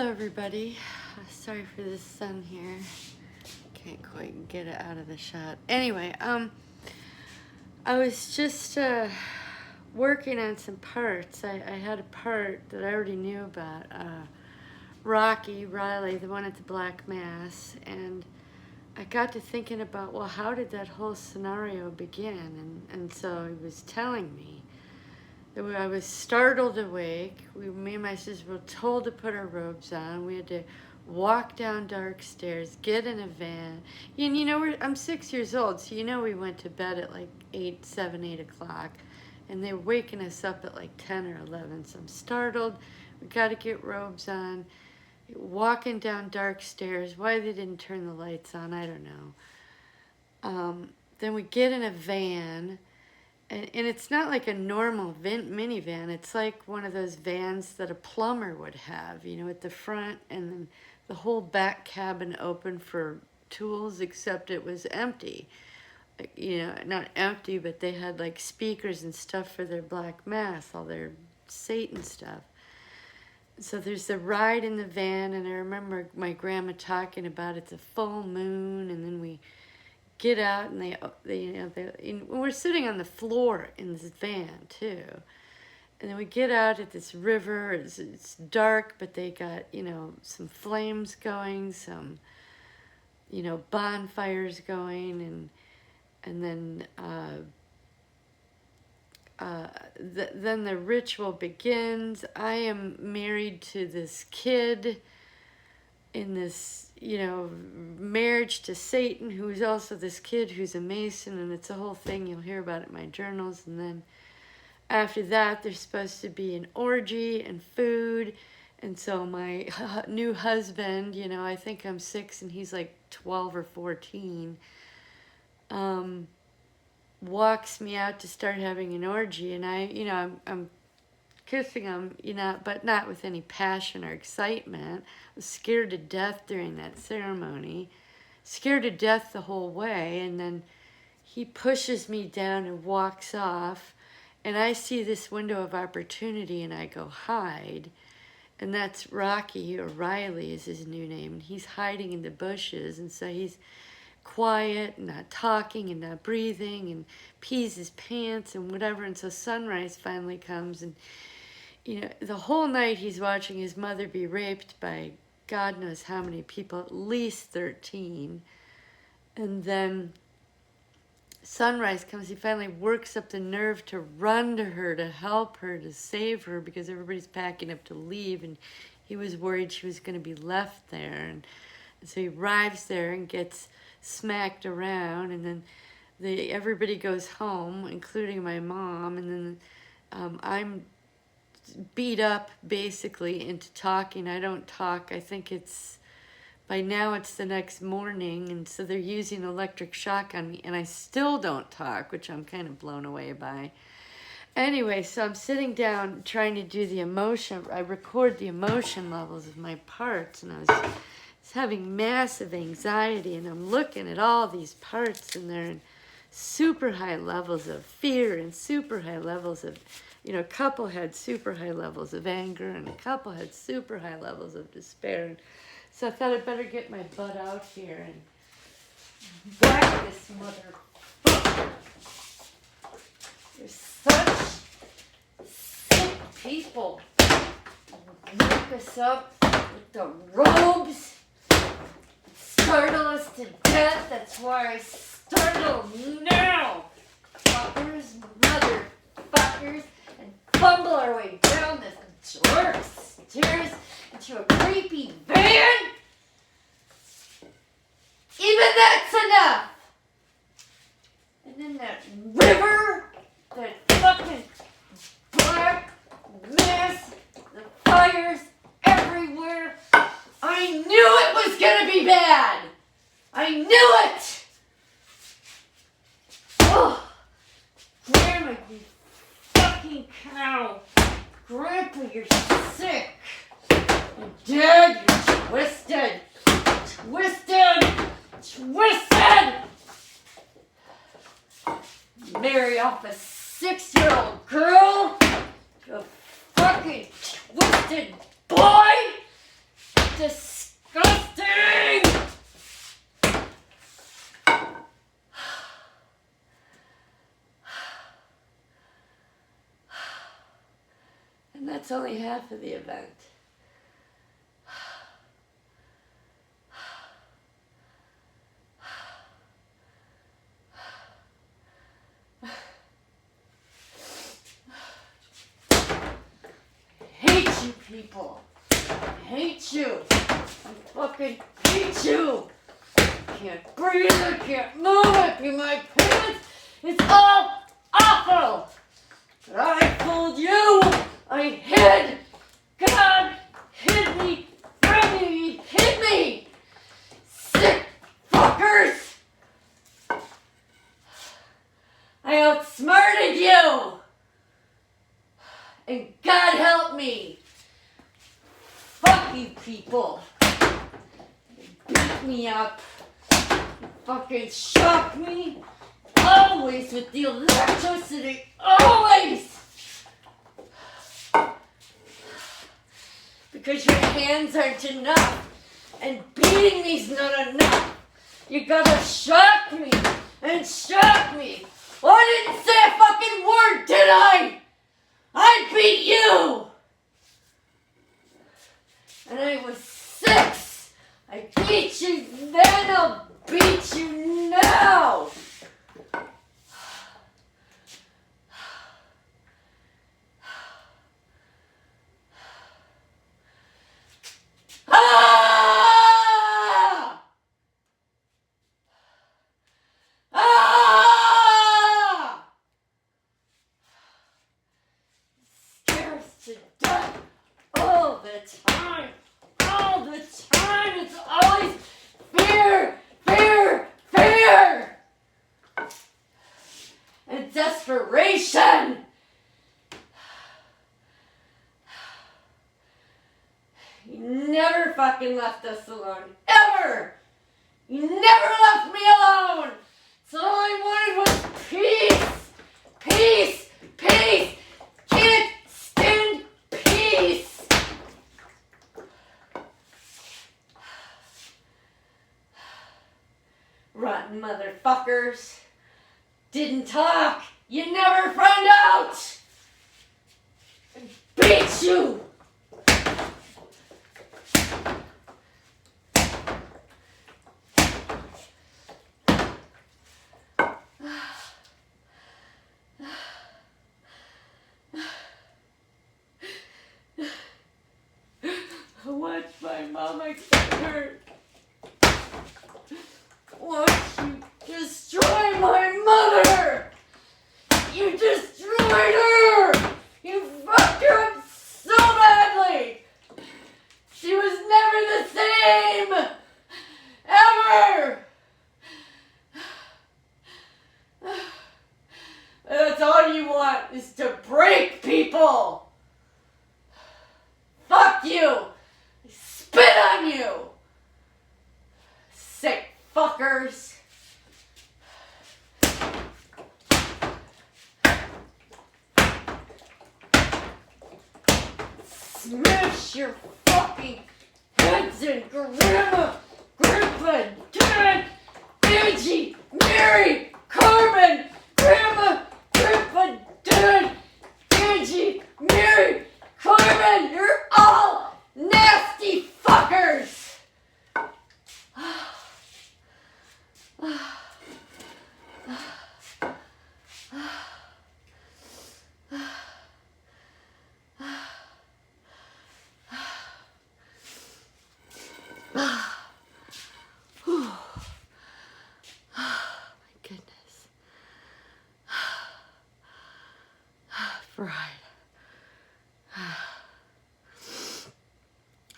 Hello everybody. Sorry for the sun here. Can't quite get it out of the shot. Anyway, I was just working on some parts. I had a part that I already knew about. Rylee, the one at the Black Mass, and I got to thinking about, well, how did that whole scenario begin? And so he was telling me that I was startled awake. Me and my sister were told to put our robes on. We had to walk down dark stairs, get in a van. And you know, I'm 6 years old, so you know we went to bed at like 8 o'clock. And they were waking us up at like 10 or 11. So I'm startled. We got to get robes on. Walking down dark stairs. Why they didn't turn the lights on, I don't know. Then we get in a van. And it's not like a normal minivan. It's like one of those vans that a plumber would have, you know, at the front, and then the whole back cabin open for tools, except it was empty. You know, not empty, but they had like speakers and stuff for their Black Mass, all their Satan stuff. So there's the ride in the van, and I remember my grandma talking about it's a full moon, and then we get out, and we're sitting on the floor in this van too, and then we get out at this river. It's dark, but they got, you know, some flames going, some, you know, bonfires going, and then then the ritual begins. I am married to this kid in this, you know, marriage to Satan, who's also this kid who's a Mason, and it's a whole thing. You'll hear about it in my journals. And then after that, there's supposed to be an orgy and food. And so my new husband, you know, I think I'm 6 and he's like 12 or 14, walks me out to start having an orgy. And I, you know, I'm kissing him, you know, but not with any passion or excitement. I was scared to death during that ceremony, scared to death the whole way. And then he pushes me down and walks off, and I see this window of opportunity, and I go hide. And that's Rocky, or Rylee is his new name, and he's hiding in the bushes. And so he's quiet and not talking and not breathing, and pees his pants and whatever. And so sunrise finally comes, and you know, the whole night he's watching his mother be raped by God knows how many people, at least 13. And then sunrise comes. He finally works up the nerve to run to her, to help her, to save her, because everybody's packing up to leave, and he was worried she was going to be left there. And so he arrives there and gets smacked around, and then everybody goes home, including my mom. And then I'm beat up basically into talking. I don't talk. I think by now it's the next morning, and so they're using electric shock on me, and I still don't talk, which I'm kind of blown away by. Anyway, so I'm sitting down trying to do the emotion. I record the emotion levels of my parts, and I was having massive anxiety, and I'm looking at all these parts, and they're in super high levels of fear and super high levels of, you know, a couple had super high levels of anger, and a couple had super high levels of despair. So I thought I'd better get my butt out here and whack this motherfucker. You're such sick people. Wake us up with the robes, startle us to death. That's why I startle now. Fuckers, motherfuckers. Fumble our way down this dark stairs into a creepy van. Even that's enough. And then that river, that fucking Black Mass, the fires everywhere. I knew it was gonna be bad. I knew it. Oh, Grandma, you fucking cow. Grandpa, you're sick. And Dad, you're twisted. Marry off a 6-year-old girl to a fucking twisted boy. disgusting! And that's only half of the event. People, I hate you. I fucking hate you. I can't breathe, I can't move, I pee my pants. It's all awful. But I fooled you. I hid. God hid me from you. He hid me. Sick fuckers. I outsmarted you. And God help me. Fuck you people. You beat me up. You fucking shock me. Always with the electricity. Always. Because your hands aren't enough. And beating me's not enough. You gotta shock me. And shock me. Well, I didn't say a fucking word, did I? I beat you. And I was 6. I beat you then, I'll beat you now. Ah! Ah! Scares to death all the time. All the time, it's always fear, fear, fear, and desperation. You never fucking left us alone, ever. You never left me alone. So all I wanted was peace, peace, peace. Can't stand peace. Rotten motherfuckers. Didn't talk. You never found out. I beat you. I watched my mama get hurt. Watch you destroy my mother! You destroyed her! You fucked her up so badly! She was never the same! Ever! That's all you want, is to break people! Fuck you! I spit on you! Sick fuckers. Smash your fucking heads in, Grandma, Grandpa, Dad, Angie, Mary, Carmen, Grandma, Grandpa, Dad, Angie, Mary, Carmen, you're all nasty fuckers.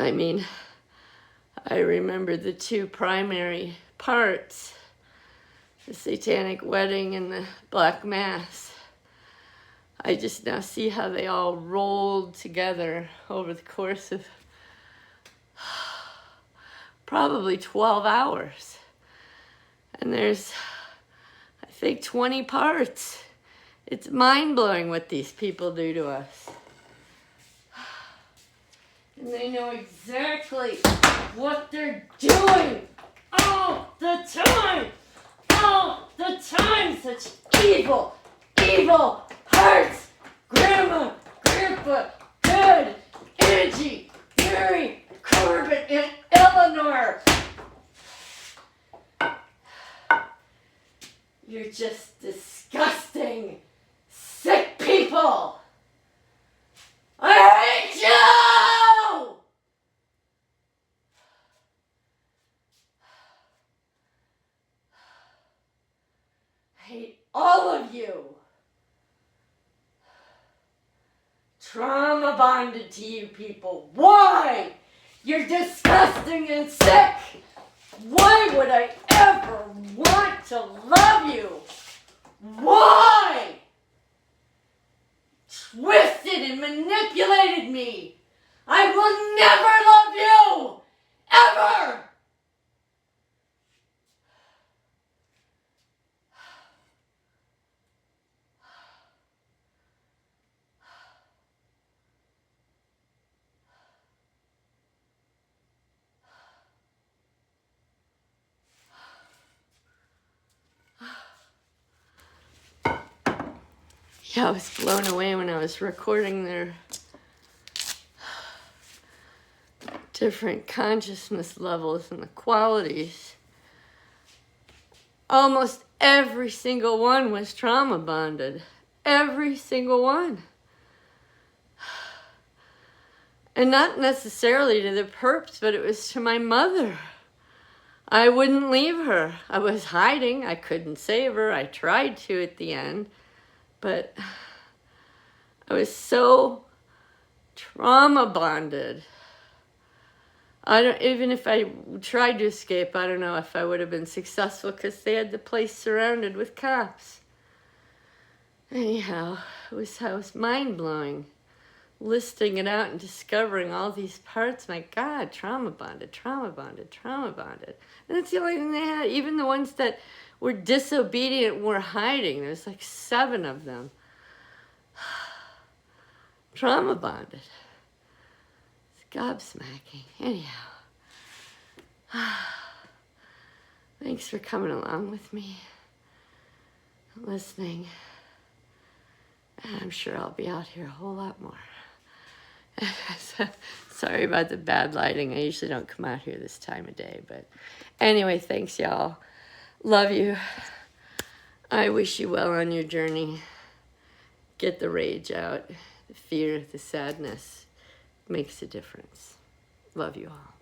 I mean, I remember the 2 primary parts, the Satanic Wedding and the Black Mass. I just now see how they all rolled together over the course of probably 12 hours. And there's, I think, 20 parts. It's mind-blowing what these people do to us. And they know exactly what they're doing all the time. All the time. Such evil, evil hearts. Grandma, Grandpa, Dad, Angie, Mary, Corbin, and Eleanor. You're just disgusting, sick people. I hate you! I hate all of you. Trauma bonded to you people. Why? You're disgusting and sick. Why would I ever want to love you? Why? Twisted and manipulated me. I will never love you. Ever. Yeah, I was blown away when I was recording their different consciousness levels and the qualities. Almost every single one was trauma bonded. Every single one. And not necessarily to the PERPS, but it was to my mother. I wouldn't leave her. I was hiding. I couldn't save her. I tried to at the end. But I was so trauma bonded. Even if I tried to escape, I don't know if I would have been successful because they had the place surrounded with cops. Anyhow, it was mind-blowing. Listing it out and discovering all these parts. My God, trauma bonded, trauma bonded, trauma bonded. And that's the only thing they had. Even the ones that were disobedient were hiding. There's like 7 of them. Trauma bonded. It's gobsmacking. Anyhow. Thanks for coming along with me. Listening. And I'm sure I'll be out here a whole lot more. Sorry about the bad lighting. I usually don't come out here this time of day. But anyway, thanks, y'all. Love you. I wish you well on your journey. Get the rage out. The fear, the sadness makes a difference. Love you all.